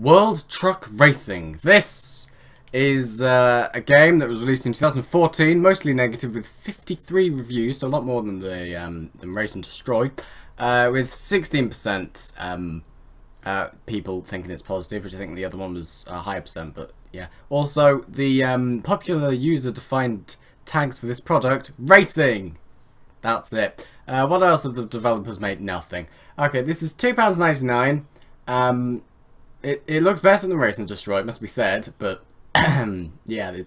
World Truck Racing. This is a game that was released in 2014, mostly negative, with 53 reviews, so a lot more than the Race and Destroy, with 16% people thinking it's positive, which I think the other one was a higher percent, but yeah. Also, the popular user-defined tags for this product, racing. That's it. What else have the developers made? Nothing. Okay, this is £2.99. It looks better than Race and Destroy, it must be said, but yeah.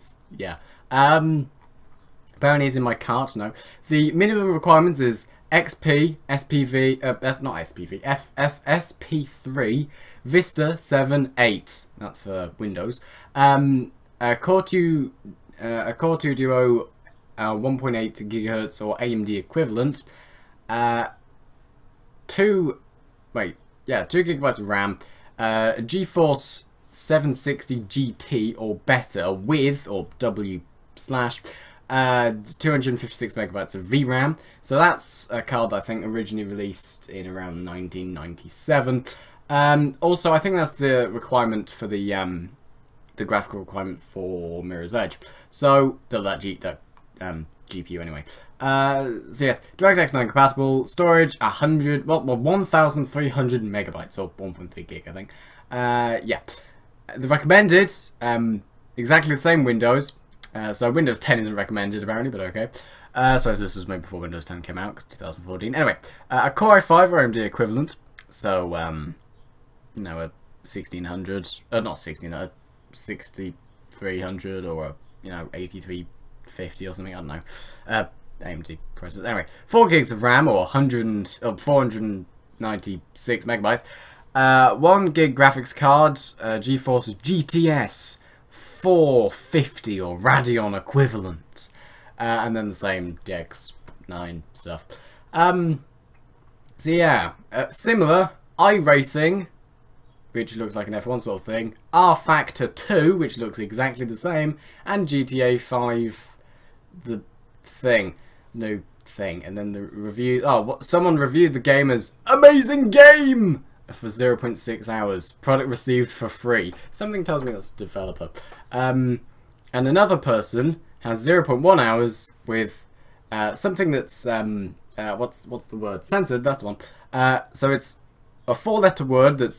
Apparently it's in my cart. No, the minimum requirements is XP, SPV, not SPV, SP3, Vista 7, 8. That's for Windows. A Core 2 Duo 1.8 GHz or AMD equivalent. 2 GB of RAM. A GeForce 760 GT or better with, or W/, 256 megabytes of VRAM. So that's a card that I think originally released in around 1997. Also, I think that's the requirement for the graphical requirement for Mirror's Edge. So that GPU anyway. So yes, DirectX 9 compatible, storage 1,300 megabytes or 1.3 gig, I think. Yeah, the recommended exactly the same Windows. So Windows 10 isn't recommended apparently, but okay. I suppose this was made before Windows 10 came out, because 2014. Anyway, a Core i5 or AMD equivalent. So you know, a 1600, not 1600, 6300 or a 8350 or something. I don't know. AMD processor. Anyway, 4 gigs of RAM or 496 megabytes. 1 gig graphics card. GeForce GTS 450 or Radeon equivalent. And then the same DX9 stuff. So yeah, similar. iRacing, which looks like an F1 sort of thing. rFactor 2, which looks exactly the same. And GTA 5, the thing. New thing. And then the review. Oh, someone reviewed the game as amazing game for 0.6 hours. Product received for free. Something tells me that's a developer. And another person has 0.1 hours with something that's what's the word? Censored. That's the one. So it's a 4-letter word that's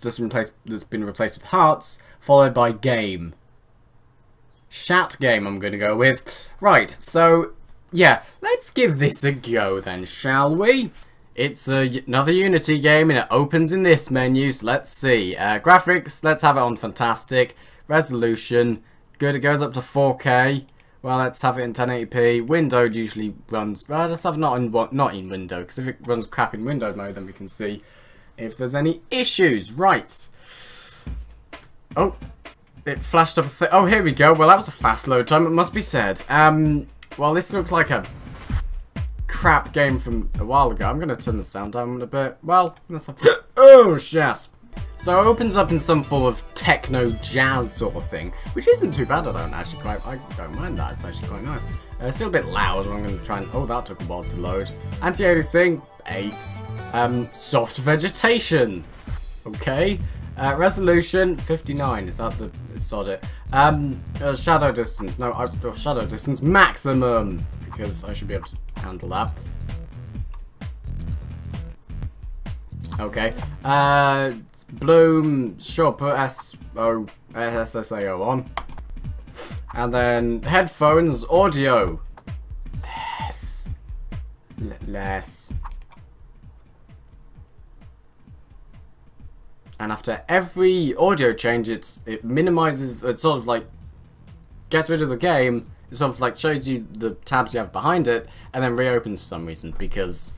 been replaced with hearts, followed by game. Shat game, I'm going to go with. Right, so, yeah, let's give this a go then, shall we? It's another Unity game, and it opens in this menu, so let's see. Graphics, let's have it on fantastic. Resolution, good, it goes up to 4K. Well, let's have it in 1080p. Windowed usually runs, well, let's have it not in window, because if it runs crap in windowed mode, then we can see if there's any issues. Right. Oh, it flashed up a thing. Oh, here we go. Well, that was a fast load time, it must be said. Well, this looks like a crap game from a while ago. I'm going to turn the sound down a bit. Well, let's have... Oh, shit. So it opens up in some form of techno jazz sort of thing, which isn't too bad. I don't mind that. It's actually quite nice. Still a bit loud. I'm going to try and... Oh, that took a while to load. Anti-aliasing, 8. Soft vegetation. Okay. Resolution 59. Is that the sod it? Shadow distance. No, shadow distance maximum, because I should be able to handle that. Okay. Bloom. Sure. Put SSAO on. And then headphones audio. Less. And after every audio change, it minimizes, it sort of like gets rid of the game. It sort of like shows you the tabs you have behind it, and then reopens for some reason, because,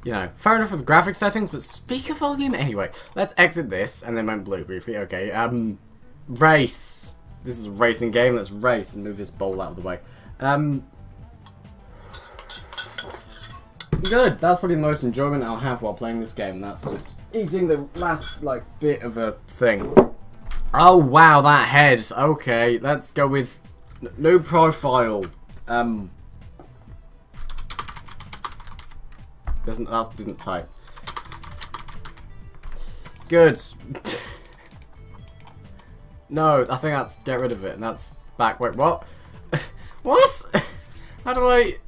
you know, fair enough with graphic settings, but speaker volume? Anyway, let's exit this, and then went blue briefly. Okay, race. This is a racing game, let's race and move this bowl out of the way. Good, that's probably the most enjoyment I'll have while playing this game, that's just eating the last, like, bit of a thing. Oh, wow, that head. Okay, let's go with new profile. That didn't type. Good. No, I think that's get rid of it, and that's back. Wait, what? What? How do I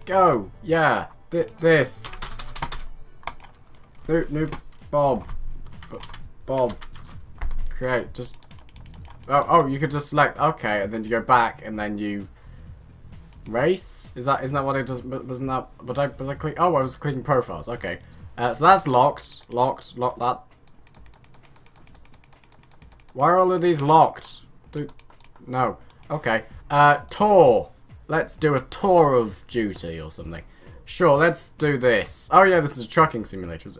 go? Yeah, this. New Bob. Bob. Create. Just. Oh, you could just select. Okay, and then you go back, and then you race. Isn't that what it does? Wasn't that? Was I click? Oh, I was clicking profiles. Okay. So that's locked. Lock that. Why are all of these locked? No. Okay. Tour. Let's do a tour of duty or something. Sure, let's do this. Oh yeah, this is a trucking simulator.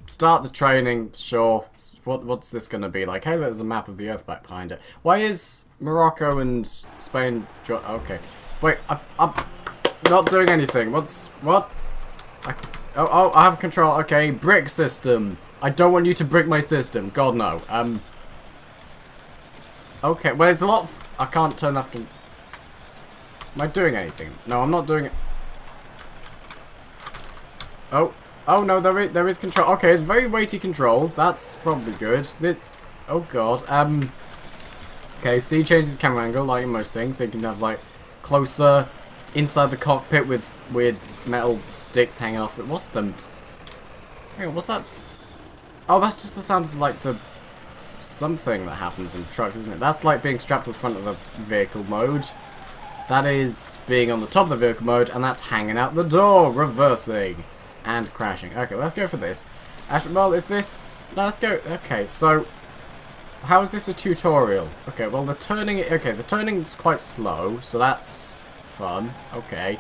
Start the training. Sure. What's this gonna be like? Hey, there's a map of the Earth back behind it. Why is Morocco and Spain? Okay. Wait, I'm not doing anything. What? Oh, I have control. Okay, brick system. I don't want you to brick my system. God no. Okay, well, there's a lot of... I can't turn left and... Am I doing anything? No, I'm not doing it. Oh no, there is control. Okay, it's very weighty controls. That's probably good. Oh god. Okay, C changes camera angle, like in most things, so you can have, like, closer inside the cockpit with weird metal sticks hanging off it. What's them? Hang on, what's that? Oh, that's just the sound of, like, the... something that happens in trucks, isn't it? That's like being strapped to the front of the vehicle mode. That is being on the top of the vehicle mode, and that's hanging out the door, reversing, and crashing. Okay, let's go for this. Actually, well, is this... Let's go... Okay, so... How is this a tutorial? Okay, well, the turning... Okay, the turning's quite slow, so that's fun. Okay.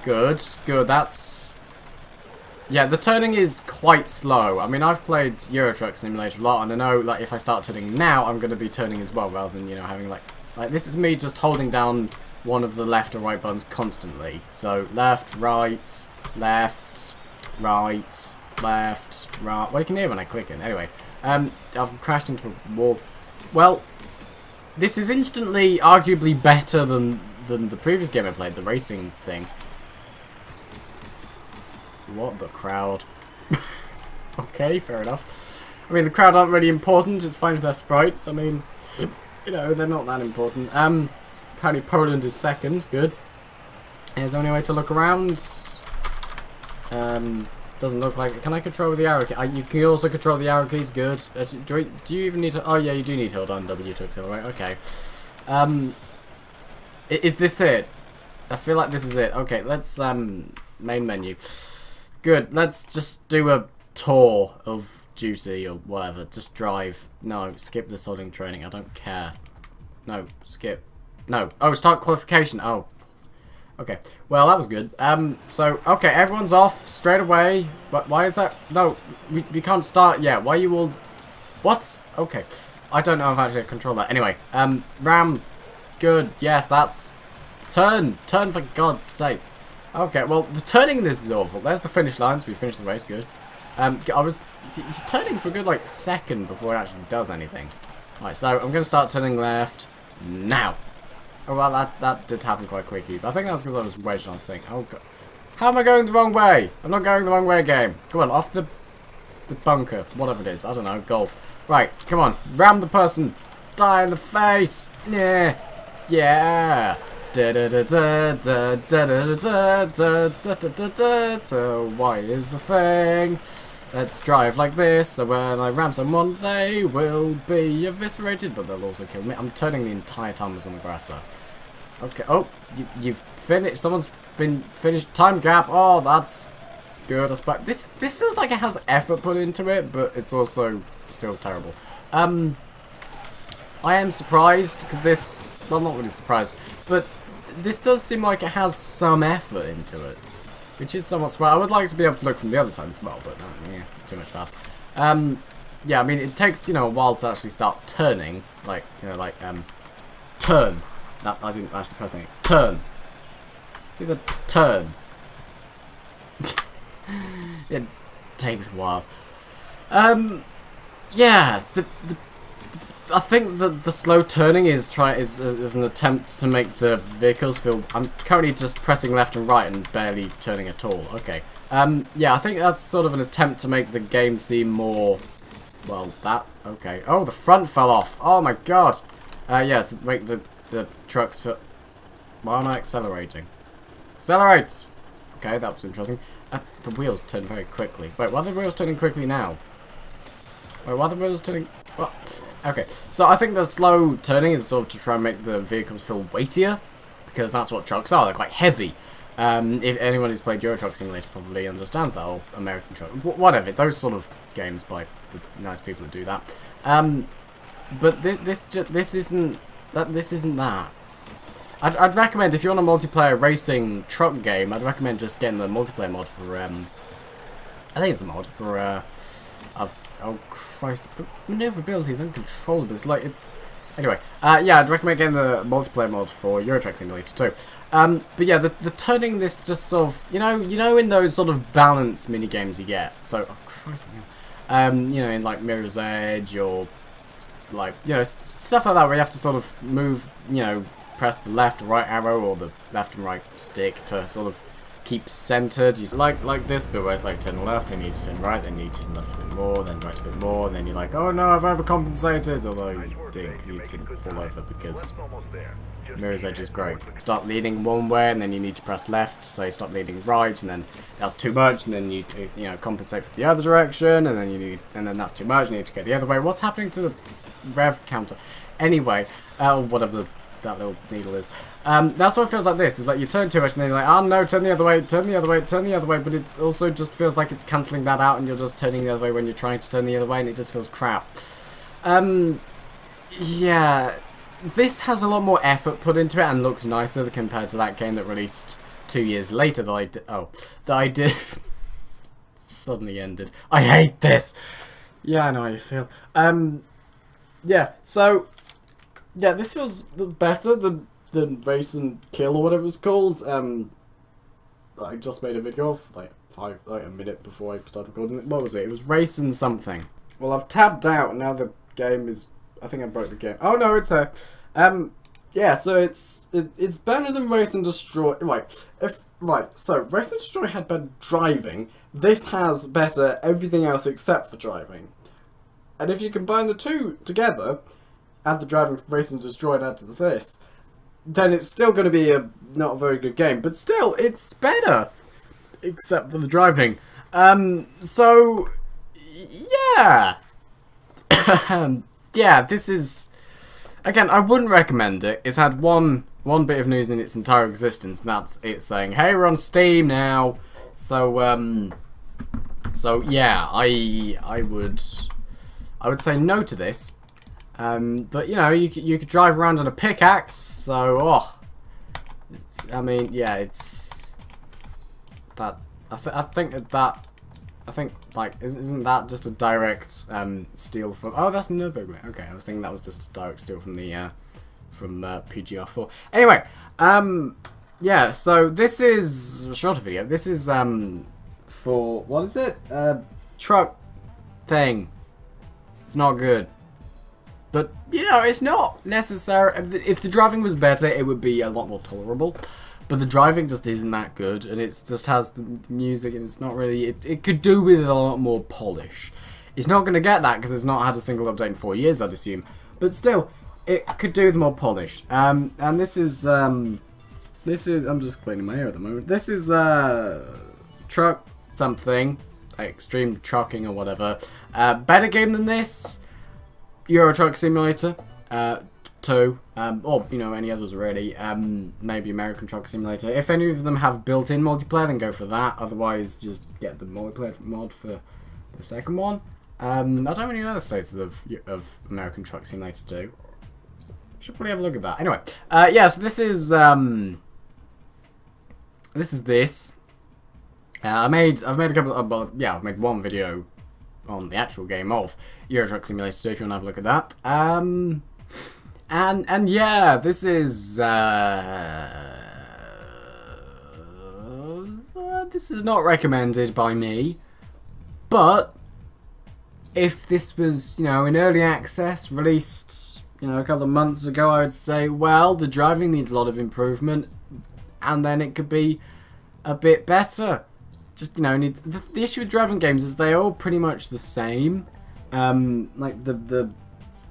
Good, that's... Yeah, the turning is quite slow. I mean, I've played Euro Truck Simulator a lot, and I know, like, if I start turning now, I'm going to be turning as well, rather than, you know, having, like, this is me just holding down one of the left or right buttons constantly. So, left, right, left, right, left, right. Well, you can hear when I click it. Anyway, I've crashed into a wall. Well, this is instantly, arguably better than the previous game I played, the racing thing. What the crowd? Okay, fair enough. I mean, the crowd aren't really important. It's fine if they're sprites. I mean, you know, they're not that important. Apparently Poland is second. Good. Is there any way to look around? Doesn't look like it. Can I control the arrow key? You can also control the arrow keys. Good. Do you even need to... Oh, yeah, you do need to hold on W to accelerate. Okay. Is this it? I feel like this is it. Okay, let's... Main menu. Good, let's just do a tour of duty or whatever. Just drive. No, skip the soldering training. I don't care. No, skip. No. Oh, start qualification. Oh. Okay. Well, that was good. So, okay, everyone's off straight away. But why is that? No, we can't start yet. Why are you all... What? Okay. I don't know if I actually control that. Anyway, ram. Good. Yes, that's... Turn. Turn for God's sake. Okay, well, the turning in this is awful. There's the finish line, so we finished the race, good. I was turning for a good, like, second before it actually does anything. Right, so I'm going to start turning left now. Oh, well, that did happen quite quickly, but I think that's because I was waiting on the thing. Oh, God. How am I going the wrong way? I'm not going the wrong way, game. Come on, off the bunker, whatever it is. I don't know, golf. Right, come on, ram the person. Die in the face. Yeah. Yeah. Why is the thing? Let's drive like this, so when I ram someone, they will be eviscerated, but they'll also kill me. I'm turning the entire time I was on the grass there. Okay, oh, you've finished. Someone's been finished. Time gap. Oh, that's good. This feels like it has effort put into it, but it's also still terrible. I am surprised because this. Well, not really surprised, but this does seem like it has some effort into it, which is somewhat smart. I would like to be able to look from the other side as well, but yeah, it's too much fast. Yeah, I mean, it takes, you know, a while to actually start turning, like, you know, like, turn. No, I didn't actually press anything. Turn. See the turn. It takes a while. Yeah, I think the slow turning is an attempt to make the vehicles feel... I'm currently just pressing left and right and barely turning at all. Okay. Yeah, I think that's sort of an attempt to make the game seem more Well, that... Okay. Oh, the front fell off. Oh, my God. Yeah, to make the trucks... Why am I accelerating? Accelerate! Okay, that was interesting. The wheels turn very quickly. Wait, why are the wheels turning quickly now? Wait, why are the wheels turning... What? Okay, so I think the slow turning is sort of to try and make the vehicles feel weightier. Because that's what trucks are. They're quite heavy. If anyone who's played Euro Truck Simulator probably understands that, or American Truck... Whatever, those sort of games by the nice people who do that. But this isn't that. I'd recommend, if you're on a multiplayer racing truck game, I'd recommend just getting the multiplayer mod for, I think it's a mod for, oh Christ, the maneuverability is uncontrollable, it's like, anyway, yeah, I'd recommend getting the multiplayer mod for Euro Truck Simulator too. But yeah, the turning this just sort of, you know in those sort of balance mini games you get, so, oh Christ, you know, in like Mirror's Edge, or, like, you know, stuff like that where you have to sort of move, you know, press the left or right arrow or the left and right stick to sort of keep centered. Like this bit where it's like turn left, then you need to turn right, then you need to turn left a bit more, then right a bit more, and then you're like, oh no, I've overcompensated, although you didn't fall over because Mirror's Edge is great. Start leaning one way and then you need to press left, so you stop leaning right, and then that's too much, and then you know, compensate for the other direction, and then that's too much, and you need to go the other way. What's happening to the rev counter? Anyway, whatever that little needle is. That's what it feels like this. Is like you turn too much and then you're like, oh no, turn the other way, turn the other way, turn the other way, but it also just feels like it's cancelling that out and you're just turning the other way when you're trying to turn the other way, and it just feels crap. Yeah, this has a lot more effort put into it and looks nicer compared to that game that released 2 years later that I did suddenly ended. I hate this! Yeah, I know how you feel. Yeah, so yeah, this feels better than Race and Kill or whatever it's called. That I just made a video of like a minute before I started recording it. What was it? It was Race and something. Well, I've tabbed out now. The game is. I think I broke the game. Oh no, it's there. Yeah, so it's better than Race and Destroy. So Race and Destroy had better driving. This has better everything else except for driving. And if you combine the two together, add the driving for Race and Destroy and add to this, then it's still going to be not a very good game. But still, it's better, except for the driving. So, yeah. Yeah, this is... Again, I wouldn't recommend it. It's had one bit of news in its entire existence, and that's it saying, hey, we're on Steam now. So, yeah, I would say no to this. But you know, you could drive around on a pickaxe, so I mean, yeah, it's that. I think like isn't that just a direct steal from? Oh, that's Nürburgring. Okay, I was thinking that was just a direct steal from the from PGR4. Anyway, yeah. So this is a shorter video. This is for what is it? Truck thing. It's not good. But, you know, it's not necessary. If the driving was better, it would be a lot more tolerable. But the driving just isn't that good. And it just has the music, and it's not really... It could do with a lot more polish. It's not going to get that, because it's not had a single update in 4 years, I'd assume. But still, it could do with more polish. And this is... I'm just cleaning my hair at the moment. This is, truck something. Like Extreme Trucking or whatever. Better game than this. Euro Truck Simulator 2, or, you know, any others really, maybe American Truck Simulator. If any of them have built-in multiplayer, then go for that. Otherwise, just get the multiplayer mod for the second one. I don't really know the status of American Truck Simulator 2. Should probably have a look at that. Anyway, yeah, so this is this. I've made a couple of, well, yeah, I've made one video on the actual game of Euro Truck Simulator 2 if you want to have a look at that. And yeah, this is this is not recommended by me, but if this was, you know, in early access, released, you know, a couple of months ago, I would say, well, the driving needs a lot of improvement, and then it could be a bit better. Just, you know, the issue with driving games is they're all pretty much the same. like the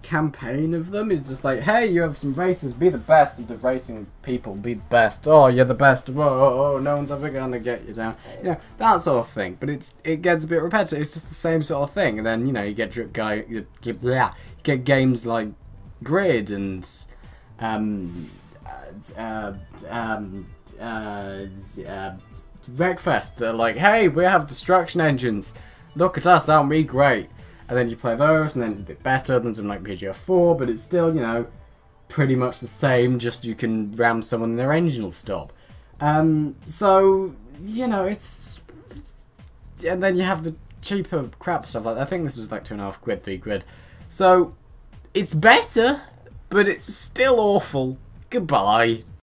campaign of them is just like, hey, you have some races, be the best of the racing people, be the best. Oh, you're the best. Whoa, no one's ever gonna get you down. You know, that sort of thing. But it gets a bit repetitive. It's just the same sort of thing. And then you know you get games like Grid and Wreckfest. They're like, hey, we have destruction engines. Look at us, aren't we great? And then you play those, and then it's a bit better than something like PGR4, but it's still, you know, pretty much the same, just you can ram someone and their engine will stop. So, you know, it's... And then you have the cheaper crap stuff, like I think this was like £2.5 3 quid. So, it's better, but it's still awful. Goodbye.